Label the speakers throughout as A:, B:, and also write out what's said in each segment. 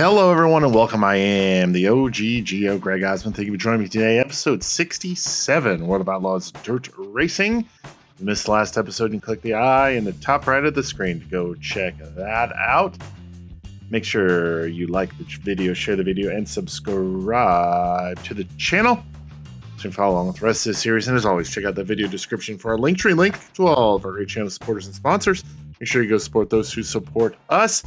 A: Hello, everyone, and welcome. I am the OG Geo, Greg Osmond. Thank you for joining me today. Episode 67, World of Outlaws Dirt Racing. If you missed the last episode, you can click the I in the top right of the screen to go check that out. Make sure you like the video, share the video, and subscribe to the channel so you can follow along with the rest of this series. And as always, check out the video description for our Linktree link to all of our great channel supporters and sponsors. Make sure you go support those who support us.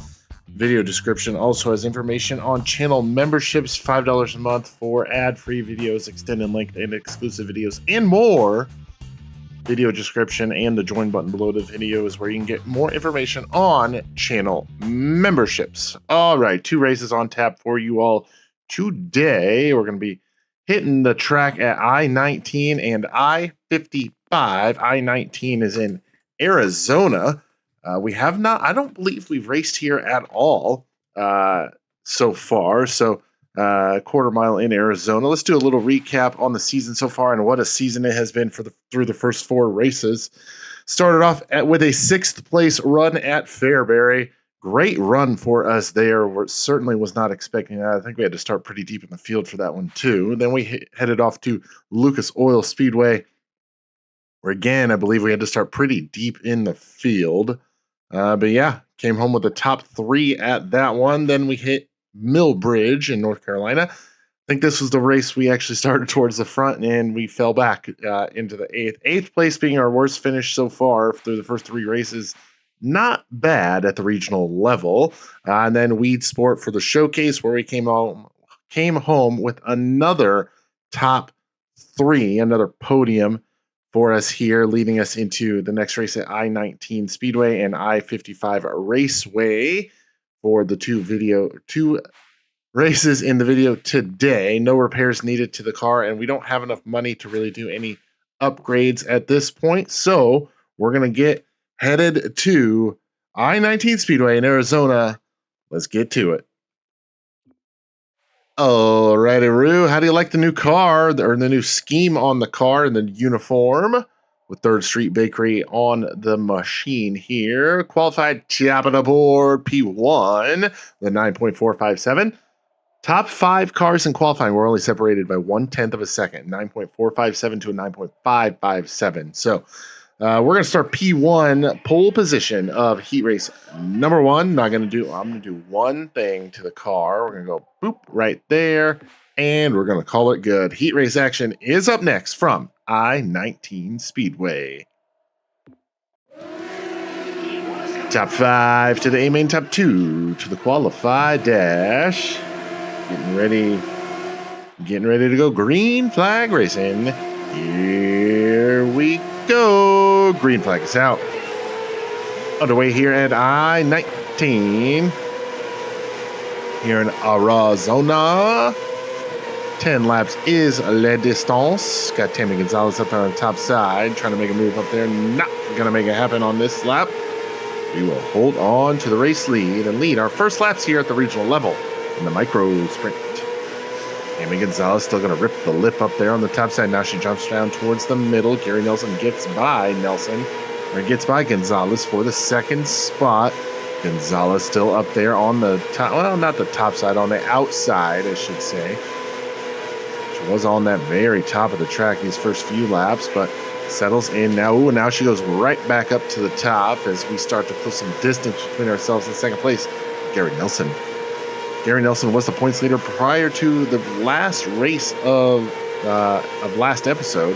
A: Video description also has information on channel memberships, $5 a month for ad-free videos, extended length and exclusive videos, and more. Video description and the join button below the video is where you can get more information on channel memberships. All right, 2 races on tap for you all today. We're going to be hitting the track at I19 and I55. I19 is in Arizona. We have not, I don't believe we've raced here at all so far. So quarter mile in Arizona. Let's do a little recap on the season so far and what a season it has been through the first 4 races. Started off with a 6th place run at Fairbury. Great run for us there. Certainly was not expecting that. I think we had to start pretty deep in the field for that one too. Then we headed off to Lucas Oil Speedway, where again, I believe we had to start pretty deep in the field. But yeah, came home with the top 3 at that one. Then we hit Millbridge in North Carolina. I think this was the race we actually started towards the front and we fell back into the 8th. 8th place being our worst finish so far through the first 3 races. Not bad at the regional level. And then Weed Sport for the showcase, where we came home with another top 3, another podium for us here, leading us into the next race at I19 Speedway and I55 Raceway for the 2 races in the video today. No repairs needed to the car, and we don't have enough money to really do any upgrades at this point. So we're going to get headed to I19 Speedway in Arizona. Let's get to it. Alrighty, Roo. How do you like the new car, or the new scheme on the car and the uniform? With 3rd Street Bakery on the machine here. Qualified top of the board, P1, the 9.457. Top 5 cars in qualifying were only separated by 1/10 of a second, 9.457 to a 9.557. So we're going to start P1 pole position of heat race number 1. I'm going to do one thing to the car. We're going to go boop right there, and we're going to call it good. Heat race action is up next from I19 Speedway. Top 5 to the A main, top 2 to the qualified dash. Getting ready to go green flag racing. Here we go. Green flag is out. Underway here at I19 here in Arizona. 10 laps is la distance. Got Tammy Gonzalez up there on the top side, trying to make a move up there. Not gonna make it happen on this lap. We will hold on to the race lead and lead our first laps here at the regional level in the micro sprint. Tammy Gonzalez still going to rip the lip up there on the top side. Now she jumps down towards the middle. Gary Nelson gets by Gonzalez for the 2nd spot. Gonzalez still up there on the top, well, not the top side, on the outside, I should say. She was on that very top of the track these first few laps, but settles in now. Ooh, now she goes right back up to the top as we start to put some distance between ourselves in 2nd place. Gary Nelson. Gary Nelson was the points leader prior to the last race of last episode,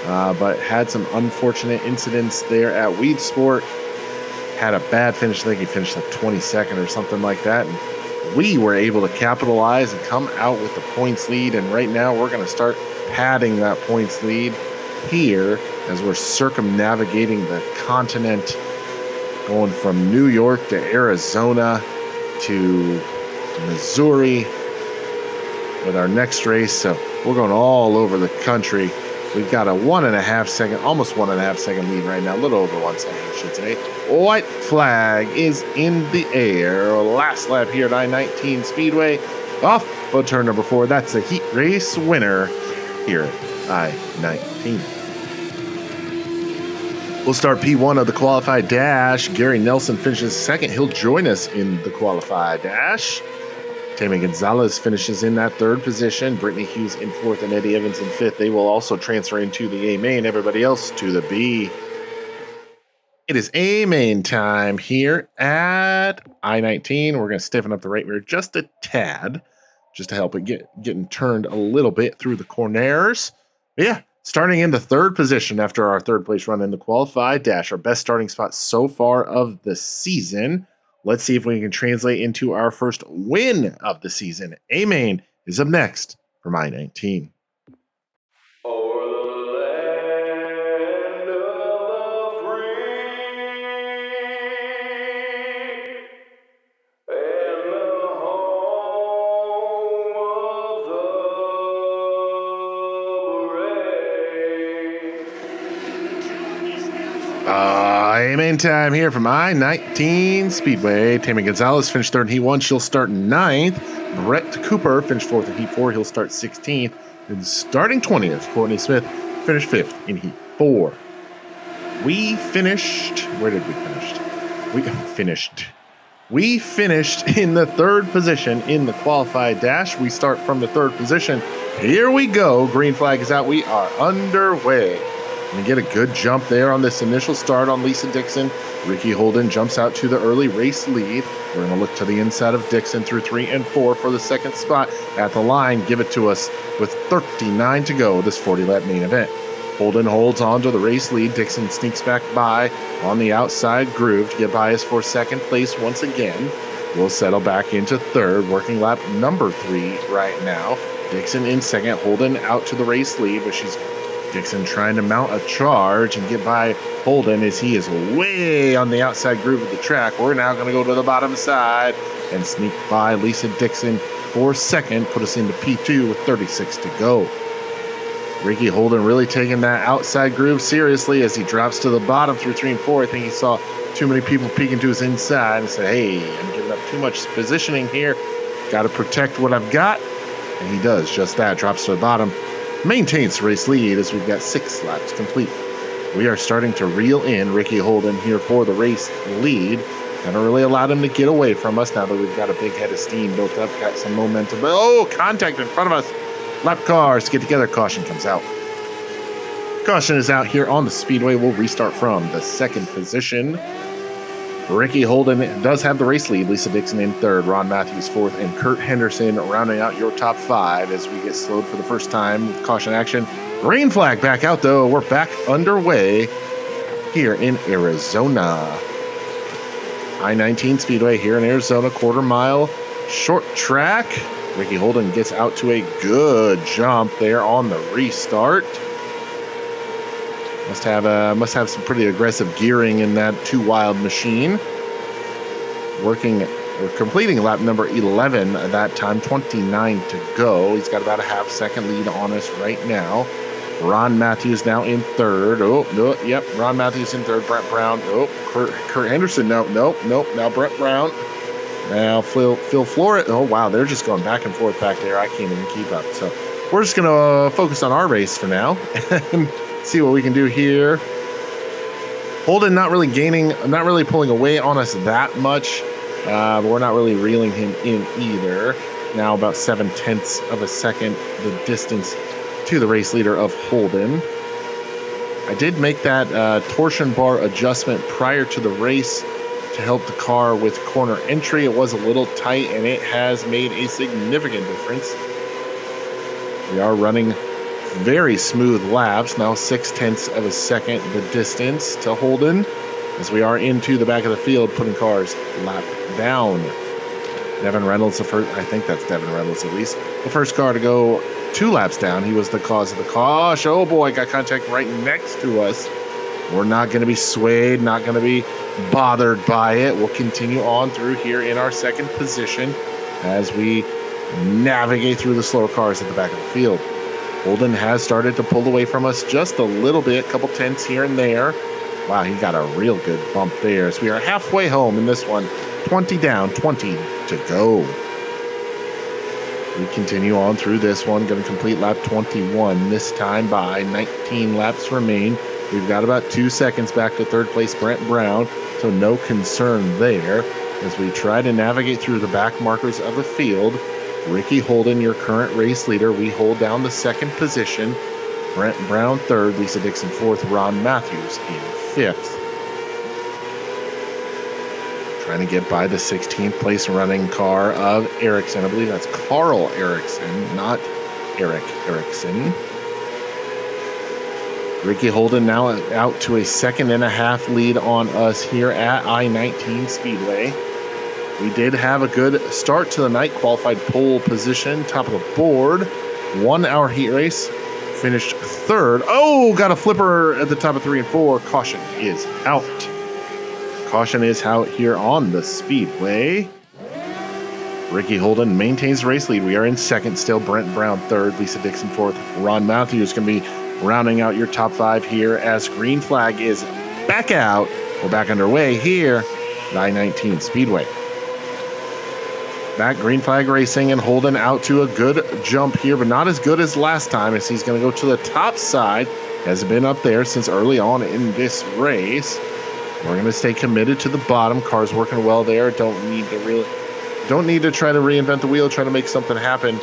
A: but had some unfortunate incidents there at Weed Sport. Had a bad finish. I think he finished like 22nd or something like that. And we were able to capitalize and come out with the points lead. And right now we're going to start padding that points lead here as we're circumnavigating the continent, going from New York to Arizona to Missouri with our next race. So we're going all over the country. We've got a 1.5 second, almost 1.5 second lead right now, a little over 1 second, I should say. White flag is in the air. Last lap here at I19 Speedway. Off of turn number 4. That's the heat race winner here at I19. We'll start P1 of the qualified dash. Gary Nelson finishes 2nd. He'll join us in the qualified dash. Tammy Gonzalez finishes in that third position. Brittany Hughes in fourth and Eddie Evans in fifth. They will also transfer into the A main. Everybody else to the B. It is A main time here at I19. We're going to stiffen up the right rear just a tad, just to help it getting turned a little bit through the corners. But yeah, starting in the third position after our third place run in the qualified dash, our best starting spot so far of the season. Let's see if we can translate into our first win of the season. A main is up next from I19. A-main time here from I19 Speedway. Tammy Gonzalez finished third in Heat 1. She'll start ninth. Brett Cooper finished fourth in Heat 4. He'll start 16th. And starting 20th, Courtney Smith finished fifth in Heat 4. We finished... Where did we finish? We finished in the third position in the qualified dash. We start from the third position. Here we go. Green flag is out. We are underway. And get a good jump there on this initial start on Lisa Dixon. Ricky Holden jumps out to the early race lead. We're going to look to the inside of Dixon through 3 and 4 for the second spot at the line. Give it to us with 39 to go, this 40-lap main event. Holden holds on to the race lead. Dixon sneaks back by on the outside groove to get by us for second place once again. We'll settle back into third, working lap number 3 right now. Dixon in second, Holden out to the race lead, but Dixon trying to mount a charge and get by Holden as he is way on the outside groove of the track. We're now going to go to the bottom side and sneak by Lisa Dixon for second, put us into P2 with 36 to go. Ricky Holden really taking that outside groove seriously as he drops to the bottom through 3 and 4. I think he saw too many people peeking to his inside and said, hey, I'm giving up too much positioning here. Got to protect what I've got. And he does just that, drops to the bottom. Maintains race lead as we've got 6 laps complete. We are starting to reel in Ricky Holden here for the race lead. Haven't really allowed him to get away from us now that we've got a big head of steam built up, got some momentum. Oh, contact in front of us. Lap cars get together. Caution comes out. Caution is out here on the speedway. We'll restart from the second position. Ricky Holden does have the race lead. Lisa Dixon in third, Ron Matthews fourth, and Kurt Henderson rounding out your top 5 as we get slowed for the first time with caution action. Green flag back out though. We're back underway here in Arizona. I-19 Speedway here in Arizona, quarter mile short track. Ricky Holden gets out to a good jump there on the restart. Must have some pretty aggressive gearing in that Too Wild machine. We're completing lap number 11 at that time, 29 to go. He's got about a half-second lead on us right now. Ron Matthews now in third. Yep, Ron Matthews in third. Brett Brown. Kurt Henderson. Nope. Now Brett Brown. Now Phil Floret. Oh, wow, they're just going back and forth back there. I can't even keep up. So we're just going to focus on our race for now and see what we can do here. Holden not really pulling away on us that much, but we're not really reeling him in either. Now about 7/10 of a second, the distance to the race leader of Holden. I did make that torsion bar adjustment prior to the race to help the car with corner entry. It was a little tight, and it has made a significant difference. We are running very smooth laps, now 6/10 of a second the distance to Holden as we are into the back of the field, putting cars lap down. Devin Reynolds, I think that's Devin Reynolds at least, the first car to go 2 laps down. He was the cause of the caution. Oh boy, got contact right next to us. We're not going to be swayed, not going to be bothered by it. We'll continue on through here in our second position as we navigate through the slower cars at the back of the field. Holden has started to pull away from us just a little bit, couple tenths here and there. Wow, he got a real good bump there. So we are halfway home in this one. 20 down, 20 to go. We continue on through this one. Going to complete lap 21 this time by 19 laps remain. We've got about 2 seconds back to third place Brent Brown, so no concern there. as we try to navigate through the back markers of the field. Ricky Holden, your current race leader. We hold down the second position. Brent Brown third, Lisa Dixon fourth, Ron Matthews in fifth. Trying to get by the 16th place running car of Erickson. I believe that's Carl Erickson, not Eric Erickson. Ricky Holden now out to a 2.5 lead on us here at I19 Speedway. We did have a good start to the night, qualified pole position, top of the board. 1 hour heat race, finished third. Oh, got a flipper at the top of 3 and 4. Caution is out. Caution is out here on the Speedway. Ricky Holden maintains the race lead. We are in second still. Brent Brown third, Lisa Dixon fourth. Ron Matthews going to be rounding out your top 5 here as green flag is back out. We're back underway here at I-19 Speedway. Back green flag racing and Holden out to a good jump here, but not as good as last time as he's going to go to the top side. Has been up there since early on in this race. We're going to stay committed to the bottom. Car's working well there. Don't need to try to reinvent the wheel, try to make something happen.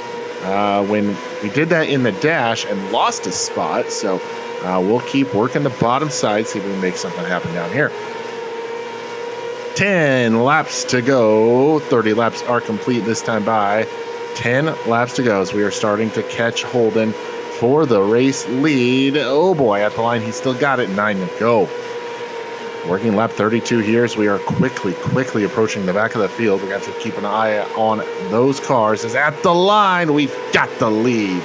A: When we did that in the dash and lost a spot, so we'll keep working the bottom side, see if we can make something happen down here. 10 laps to go. 30 laps are complete this time by 10 laps to go as we are starting to catch Holden for the race lead. Oh boy, at the line, he's still got it. 9 to go. Working lap 32 here as we are quickly approaching the back of the field. We got to keep an eye on those cars as at the line, we've got the lead.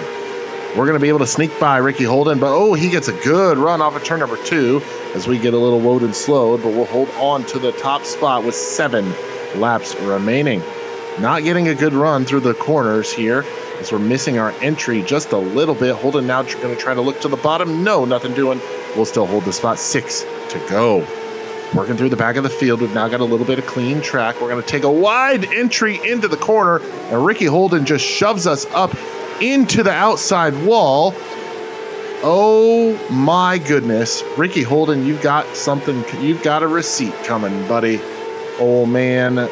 A: We're going to be able to sneak by Ricky Holden, but oh, he gets a good run off of turn number 2 as we get a little woed and slowed, but we'll hold on to the top spot with 7 laps remaining. Not getting a good run through the corners here as we're missing our entry just a little bit. Holden now going to try to look to the bottom. No, nothing doing. We'll still hold the spot. 6 to go. Working through the back of the field, we've now got a little bit of clean track. We're going to take a wide entry into the corner, and Ricky Holden just shoves us up into the outside wall. Oh my goodness. Ricky Holden, you've got something, you've got a receipt coming, buddy. Oh man,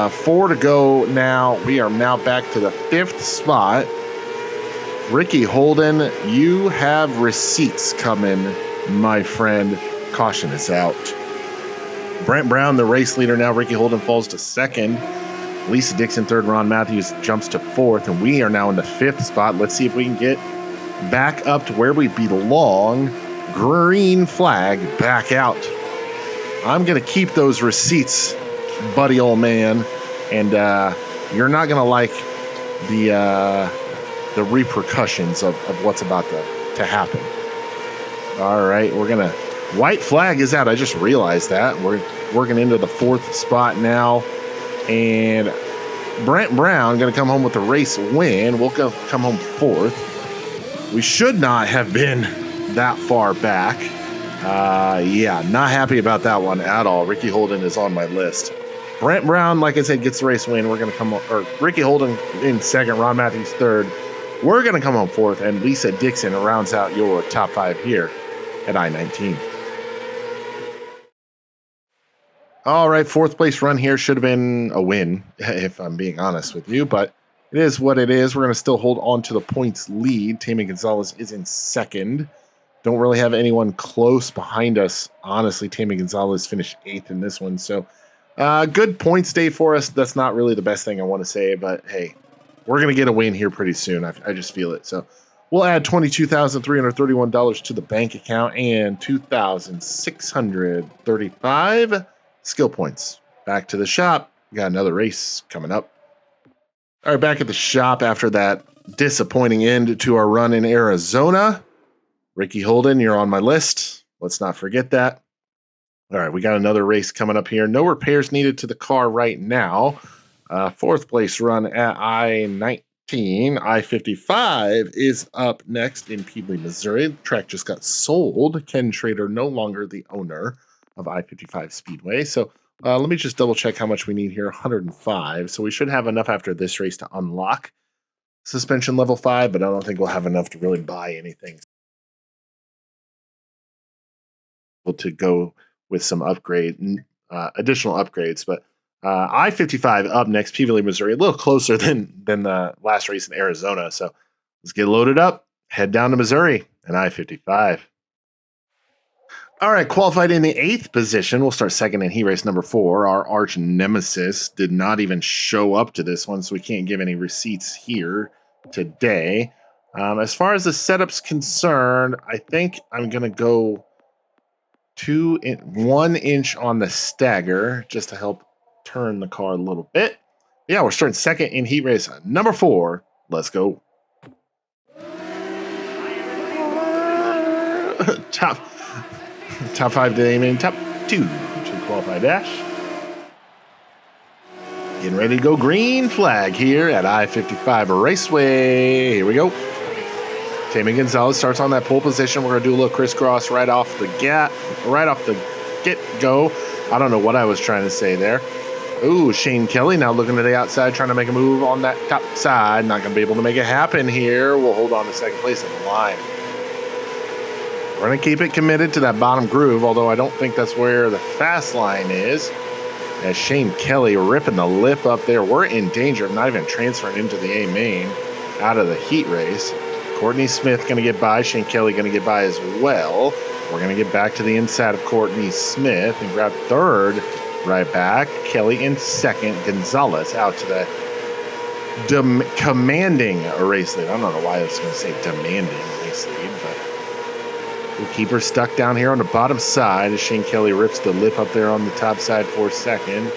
A: 4 to go now. We are now back to the 5th spot. Ricky Holden, you have receipts coming, my friend. Caution is out. Brent Brown, the race leader now. Ricky Holden falls to 2nd. Lisa Dixon 3rd. Ron Matthews jumps to 4th. And we are now in the 5th spot. Let's see if we can get back up to where we belong. Green flag back out. I'm going to keep those receipts, buddy old man. And you're not going to like the repercussions of what's about to happen. All right, we're going to... White flag is out. I just realized that. We're working into the 4th spot now. And Brent Brown going to come home with the race win. We'll come home 4th. We should not have been that far back. Yeah, not happy about that one at all. Ricky Holden is on my list. Brent Brown, like I said, gets the race win. We're going to come... Or Ricky Holden in 2nd. Ron Matthews 3rd. We're going to come home 4th. And Lisa Dixon rounds out your top 5 here at I-19. All right, 4th place run here should have been a win, if I'm being honest with you, but it is what it is. We're going to still hold on to the points lead. Tammy Gonzalez is in 2nd. Don't really have anyone close behind us. Honestly, Tammy Gonzalez finished 8th in this one, so good points day for us. That's not really the best thing I want to say, but hey, we're going to get a win here pretty soon. I just feel it. So we'll add $22,331 to the bank account and $2,635 skill points. Back to the shop. We got another race coming up. All right, back at the shop after that disappointing end to our run in Arizona. Ricky Holden, you're on my list. Let's not forget that. All right, we got another race coming up here. No repairs needed to the car right now. 4th place run at I-19. I-55 is up next in Peebly, Missouri. The track just got sold. Ken Trader no longer the owner of I55 Speedway. So let me just double check how much we need here. 105. So we should have enough after this race to unlock suspension level 5, but I don't think we'll have enough to really buy anything. To go with some additional upgrades, but I-55 up next, Peevely, Missouri, a little closer than the last race in Arizona. So let's get loaded up, head down to Missouri and I-55. All right, qualified in the 8th position. We'll start second in heat race number 4. Our arch nemesis did not even show up to this one, so we can't give any receipts here today. As far as the setup's concerned, I think I'm going to go 1 inch on the stagger just to help turn the car a little bit. Yeah, we're starting second in heat race number 4. Let's go. Top 5 to aim in, top 2 to qualify dash. Getting ready to go green flag here at I55 Raceway. Here we go. Tammy Gonzalez starts on that pole position. We're going to do a little crisscross right off the get-go. I don't know what I was trying to say there. Ooh, Shane Kelly now looking to the outside, trying to make a move on that top side. Not going to be able to make it happen here. We'll hold on to second place in the line. We're going to keep it committed to that bottom groove, although I don't think that's where the fast line is. As Shane Kelly ripping the lip up there. We're in danger of not even transferring into the A main out of the heat race. Courtney Smith going to get by. Shane Kelly going to get by as well. We're going to get back to the inside of Courtney Smith and grab third right back. Kelly in second. Gonzalez out to the commanding race lead. I don't know why I was going to say demanding race lead, but we'll keep her stuck down here on the bottom side as Shane Kelly rips the lip up there on the top side for second.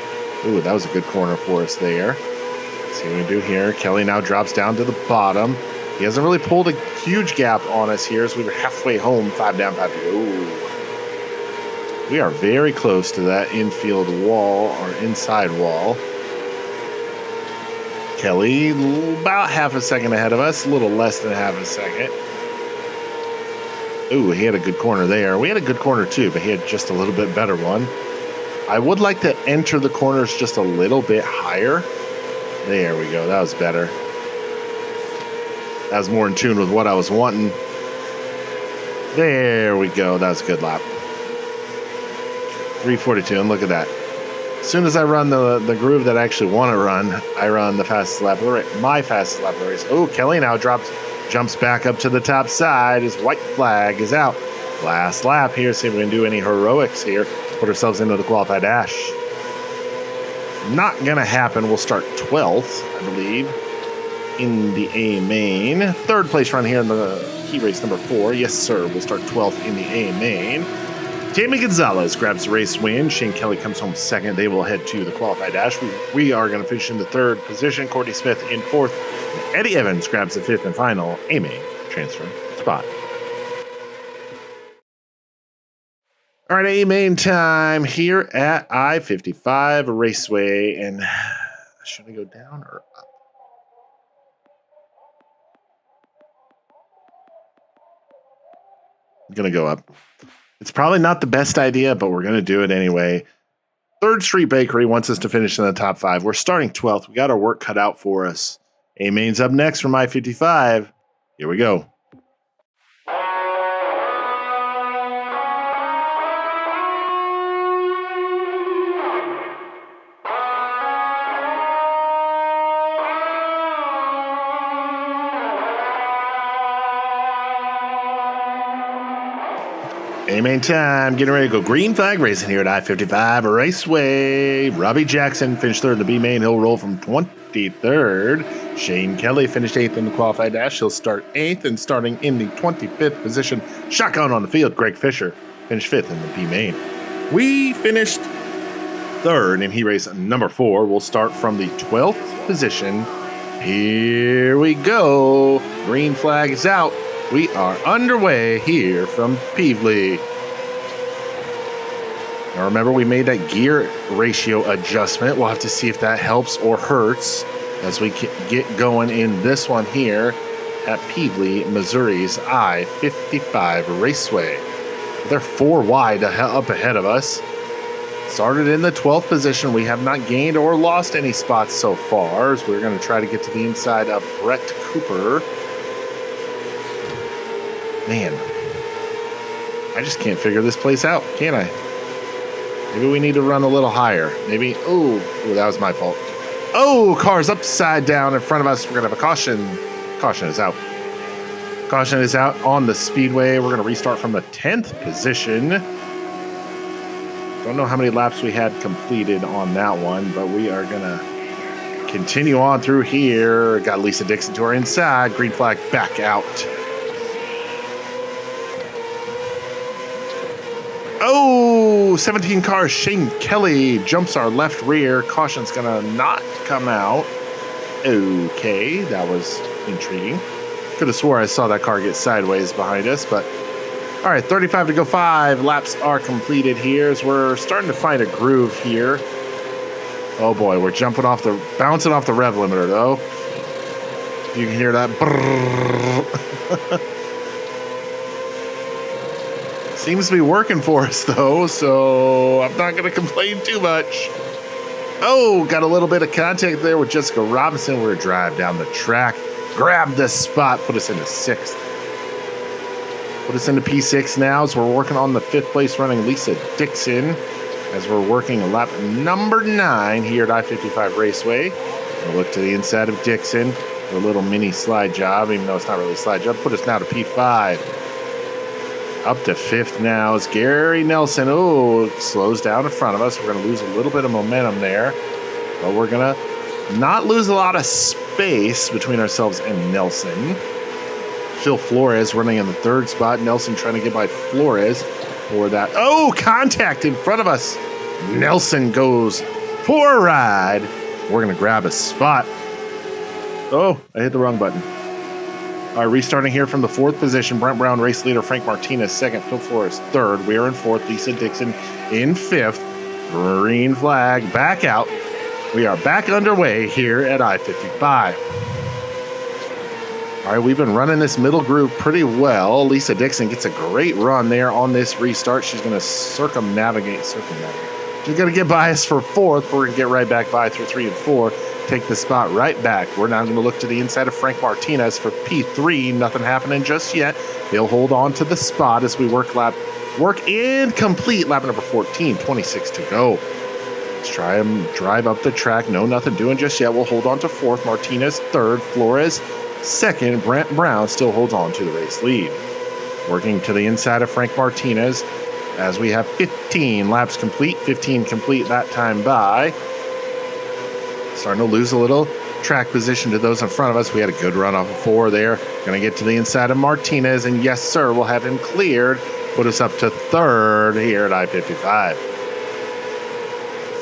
A: Ooh, that was a good corner for us there. Let's see what we do here. Kelly now drops down to the bottom. He hasn't really pulled a huge gap on us here as we were halfway home, 5 down, 5 to go. Ooh. We are very close to that infield wall, or inside wall. Kelly about half a second ahead of us, a little less than half a second. Ooh, he had a good corner there. We had a good corner too, but he had just a little bit better one. I would like to enter the corners just a little bit higher. There we go. That was better. That was more in tune with what I was wanting. There we go. That was a good lap. 3:42, and look at that. As soon as I run the groove that I actually want to run, I run the fastest lap of the race, my fastest lap of the race. Oh, Kelly now jumps back up to the top side. His white flag is out. Last lap here. See if we can do any heroics here. Put ourselves into the qualified dash. Not going to happen. We'll start 12th, I believe, in the A main. Third place run here in the heat race number 4. Yes, sir. We'll start 12th in the A main. Tammy Gonzalez grabs the race win. Shane Kelly comes home second. They will head to the qualified dash. We are going to finish in the 3rd position. Courtney Smith in 4th. Eddie Evans grabs the 5th and final A main transfer spot. All right, A main time here at I-55 Raceway. And should I go down or up? I'm going to go up. It's probably not the best idea, but we're going to do it anyway. 3rd Street Bakery wants us to finish in the top 5. We're starting 12th. We got our work cut out for us. A-Main's up next from I-55. Here we go. A-Main time, getting ready to go green flag racing here at I-55 Raceway. Robbie Jackson finished 3rd in the B-Main. He'll roll from 23rd. Shane Kelly finished 8th in the qualified dash. He'll start 8th, and starting in the 25th position, shotgun on the field, Greg Fisher finished 5th in the B-Main. We finished 3rd in heat race number 4. We'll start from the 12th position. Here we go. Green flag is out. We are underway here from Peevely. Now remember, we made that gear ratio adjustment. We'll have to see if that helps or hurts as we get going in this one here at Peevely, Missouri's I-55 Raceway. They're 4 wide up ahead of us. Started in the 12th position. We have not gained or lost any spots so far, as we're going to try to get to the inside of Brett Cooper. Man, I just can't figure this place out, can I? Maybe we need to run a little higher. Maybe. Oh, that was my fault. Oh, car's upside down in front of us. We're going to have a caution. Caution is out. Caution is out on the speedway. We're going to restart from the 10th position. Don't know how many laps we had completed on that one, but we are going to continue on through here. Got Lisa Dixon to our inside. Green flag back out. Oh, 17 cars. Shane Kelly jumps our left rear. Caution's going to not come out. Okay, that was intriguing. Could have swore I saw that car get sideways behind us, but all right, 35 to go 5. Laps are completed here as we're starting to find a groove here. Oh boy, we're bouncing off the rev limiter though. You can hear that. Seems to be working for us though, so I'm not going to complain too much. Oh, got a little bit of contact there with Jessica Robinson. We're going to drive down the track, grab this spot, put us into 6th. Put us into P6 now as we're working on the 5th place running Lisa Dixon as we're working lap number 9 here at I55 Raceway. We'll look to the inside of Dixon for a little mini slide job, even though it's not really a slide job. Put us now to P5. Up to 5th now is Gary Nelson. Oh, slows down in front of us. We're going to lose a little bit of momentum there, but we're going to not lose a lot of space between ourselves and Nelson. Phil Flores running in the 3rd spot. Nelson trying to get by Flores for that. Oh, contact in front of us. Nelson goes for a ride. We're going to grab a spot. Oh, I hit the wrong button. All right, restarting here from the 4th position. Brent Brown, race leader. Frank Martinez, 2nd. Phil Flores, 3rd. We are in 4th. Lisa Dixon in 5th. Green flag back out. We are back underway here at I-55. All right, we've been running this middle groove pretty well. Lisa Dixon gets a great run there on this restart. She's going to circumnavigate. She's going to get by us for 4th. We're going to get right back by through 3 and 4. Take the spot right back. We're now going to look to the inside of Frank Martinez for P3. Nothing happening just yet. He'll hold on to the spot as we work and complete lap number 14. 26 to go. Let's try him drive up the track. No, nothing doing just yet. We'll hold on to 4th. Martinez 3rd. Flores 2nd. Brent Brown still holds on to the race lead. Working to the inside of Frank Martinez as we have 15 laps complete. 15 complete that time by. Starting to lose a little track position to those in front of us. We had a good run off of 4 there. Going to get to the inside of Martinez, and yes, sir, we'll have him cleared. Put us up to 3rd here at I-55.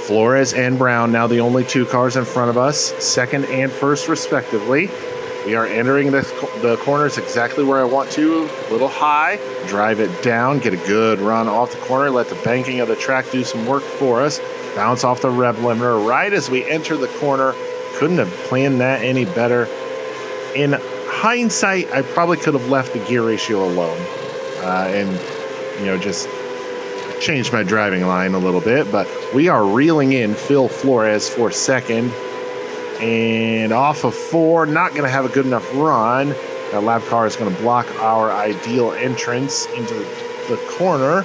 A: Flores and Brown, now the only 2 cars in front of us, 2nd and 1st respectively. We are entering the corners exactly where I want to. A little high, drive it down, get a good run off the corner, let the banking of the track do some work for us. Bounce off the rev limiter right as we enter the corner. Couldn't have planned that any better. In hindsight, I probably could have left the gear ratio alone and, just changed my driving line a little bit. But we are reeling in Phil Flores for 2nd. And off of 4, not going to have a good enough run. That lap car is going to block our ideal entrance into the corner.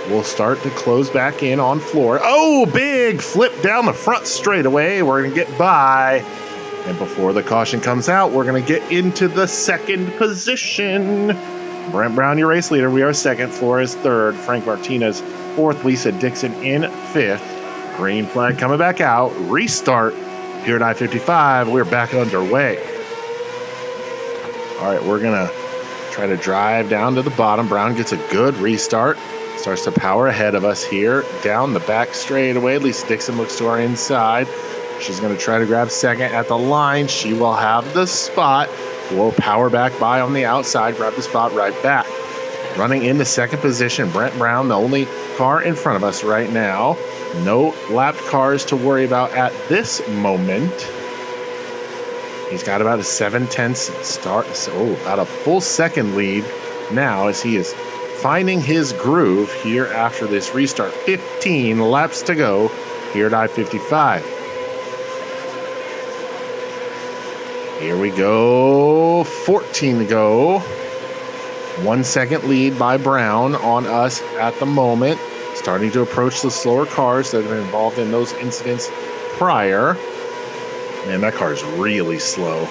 A: We'll start to close back in on floor. Oh, big flip down the front straightaway. We're going to get by. And before the caution comes out, we're going to get into the 2nd position. Brent Brown, your race leader. We are 2nd. Flores 3rd. Frank Martinez 4th. Lisa Dixon in 5th. Green flag coming back out. Restart here at I-55. We're back underway. All right, we're going to try to drive down to the bottom. Brown gets a good restart. Starts to power ahead of us here. Down the back straightaway. Lisa Dixon looks to our inside. She's going to try to grab 2nd at the line. She will have the spot. We'll power back by on the outside. Grab the spot right back. Running into 2nd position, Brent Brown, the only car in front of us right now. No lapped cars to worry about at this moment. He's got about a 7/10 start. So about a full 2nd lead now as he is finding his groove here after this restart. 15 laps to go here at I-55. Here we go. 14 to go. 1 second lead by Brown on us at the moment. starting to approach the slower cars that have been involved in those incidents prior. Man, that car is really slow.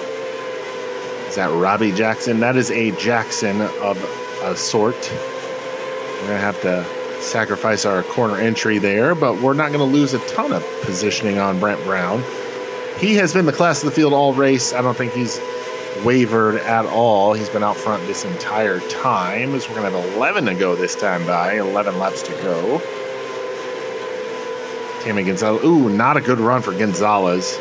A: Is that Robbie Jackson? That is a Jackson of a sort. We're going to have to sacrifice our corner entry there, but we're not going to lose a ton of positioning on Brent Brown. He has been the class of the field all race. I don't think he's wavered at all. He's been out front this entire time. As we're going to have 11 to go this time by. 11 laps to go. Tammy Gonzalez. Ooh, not a good run for Gonzalez.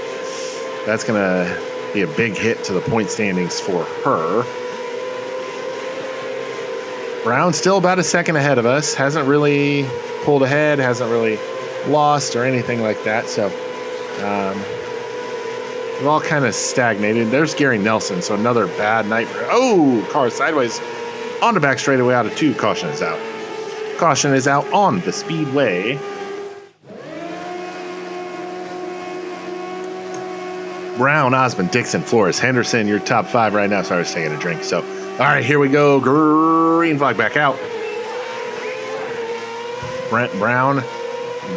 A: That's going to be a big hit to the point standings for her. Brown still about a second ahead of us. Hasn't really pulled ahead. Hasn't really lost or anything like that. So we've all kind of stagnated. There's Gary Nelson. So another bad night for... Oh, car sideways on the back straightaway out of 2. Caution is out. Caution is out on the Speedway. Brown, Osmond, Dixon, Flores, Henderson, your top 5 right now. Sorry, I was taking a drink. So, all right, here we go. Green flag back out. Brent Brown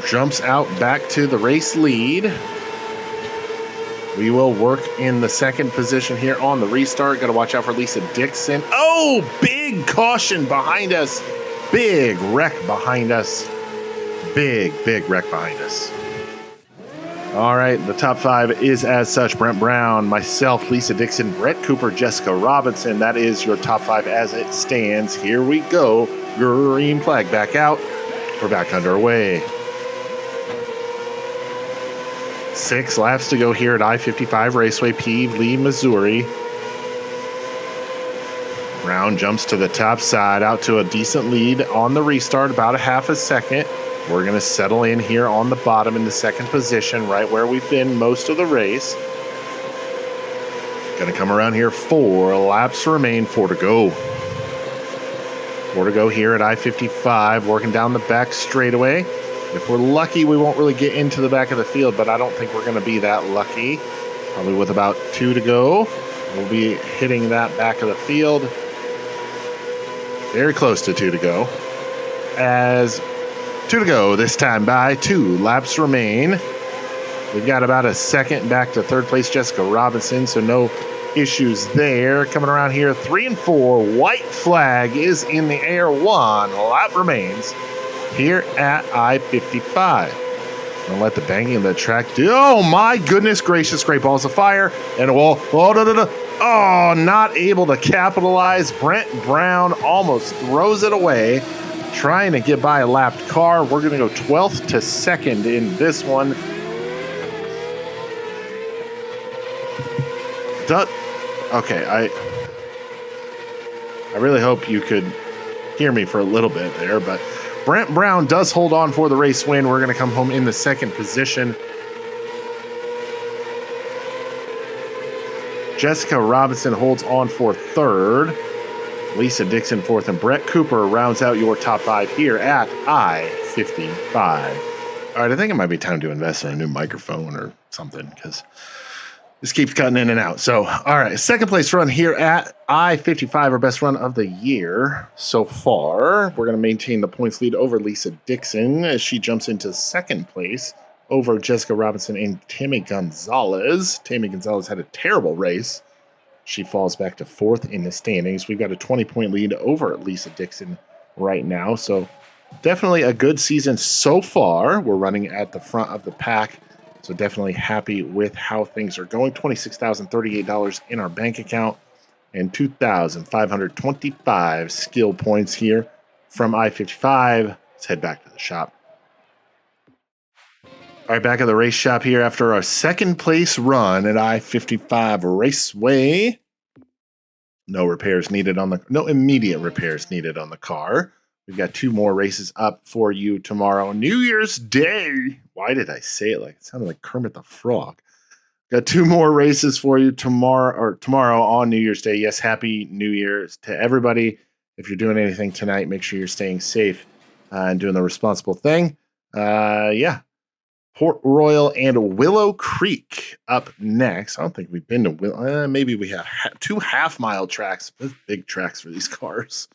A: jumps out back to the race lead. We will work in the second position here on the restart. Got to watch out for Lisa Dixon. Oh, big caution behind us. Big wreck behind us. Big wreck behind us. All right, the top 5 is as such. Brent Brown, myself, Lisa Dixon, Brett Cooper, Jessica Robinson. That is your top 5 as it stands. Here we go. Green flag back out. We're back underway. 6 laps to go here at I55 Raceway, Peeve, Lee, Missouri. Brown jumps to the top side, out to a decent lead on the restart, about a half a second. We're going to settle in here on the bottom in the second position, right where we've been most of the race. Going to come around here. 4 laps remain, 4 to go. 4 to go here at I-55, working down the back straightaway. If we're lucky, we won't really get into the back of the field, but I don't think we're going to be that lucky. Probably with about 2 to go, we'll be hitting that back of the field. Very close to 2 to go. As 2 to go this time by. 2 laps remain. We've got about a second back to third place, Jessica Robinson, so no issues there. Coming around here, 3 and 4. White flag is in the air. 1 lap remains here at I-55. Don't let the banging of the track do. Oh my goodness gracious! Great balls of fire and a wall. Oh, no. Oh, not able to capitalize. Brent Brown almost throws it away, trying to get by a lapped car. We're going to go 12th to 2nd in this one. Okay, I really hope you could hear me for a little bit there, but Brent Brown does hold on for the race win. We're going to come home in the second position. Jessica Robinson holds on for third. Lisa Dixon fourth, and Brett Cooper rounds out your top 5 here at I-55. All right, I think it might be time to invest in a new microphone or something because this keeps cutting in and out. So, all right, second place run here at I-55, our best run of the year so far. We're going to maintain the points lead over Lisa Dixon as she jumps into second place over Jessica Robinson and Tammy Gonzalez. Tammy Gonzalez had a terrible race. She falls back to 4th in the standings. We've got a 20-point lead over Lisa Dixon right now. So definitely a good season so far. We're running at the front of the pack. So definitely happy with how things are going. $26,038 in our bank account and 2,525 skill points here from I-55. Let's head back to the shop. All right, back at the race shop here after our second place run at I-55 Raceway. No immediate repairs needed on the car. We've got 2 more races up for you tomorrow. New Year's Day. Why did I say it like it sounded like Kermit the Frog? Got 2 more races for you tomorrow on New Year's Day. Yes, happy New Year's to everybody. If you're doing anything tonight, make sure you're staying safe and doing the responsible thing. Yeah. Port Royal and Willow Creek up next. I don't think we've been to Willow. Maybe we have 2 half-mile tracks. Those big tracks for these cars.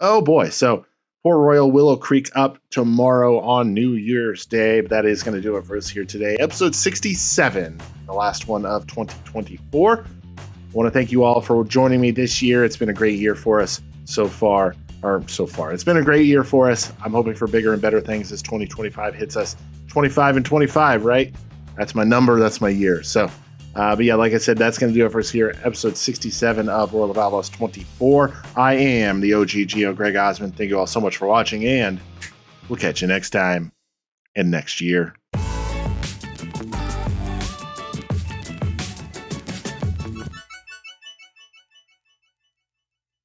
A: Oh, boy. So Port Royal Willow Creek up tomorrow on New Year's Day. But that is going to do it for us here today. Episode 67, the last one of 2024. I want to thank you all for joining me this year. It's been a great year for us so far. It's been a great year for us. I'm hoping for bigger and better things as 2025 hits us. 25 and 25, right? That's my number. That's my year. So, but yeah, like I said, that's going to do it for us here. Episode 67 of World of Outlaws 24. I am the OG Geo, Greg Osmond. Thank you all so much for watching, and we'll catch you next time and next year.